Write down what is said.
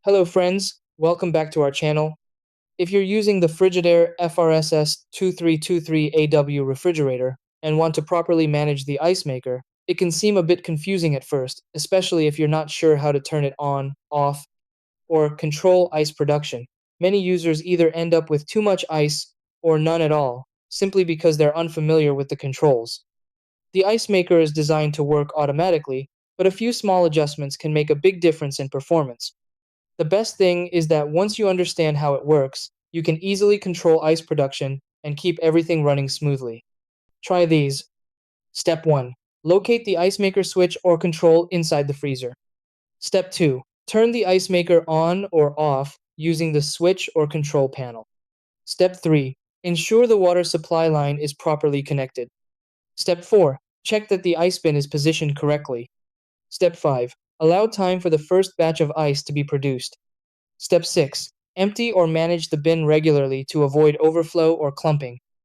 Hello friends, welcome back to our channel. If you're using the Frigidaire FRSS2323AW refrigerator and want to properly manage the ice maker, it can seem a bit confusing at first, especially if you're not sure how to turn it on, off, or control ice production. Many users either end up with too much ice or none at all, simply because they're unfamiliar with the controls. The ice maker is designed to work automatically, but a few small adjustments can make a big difference in performance. The best thing is that once you understand how it works, you can easily control ice production and keep everything running smoothly. Try these. Step 1. Locate the ice maker switch or control inside the freezer. Step 2. Turn the ice maker on or off using the switch or control panel. Step 3. Ensure the water supply line is properly connected. Step 4. Check that the ice bin is positioned correctly. Step 5. Allow time for the first batch of ice to be produced. Step 6. Empty or manage the bin regularly to avoid overflow or clumping.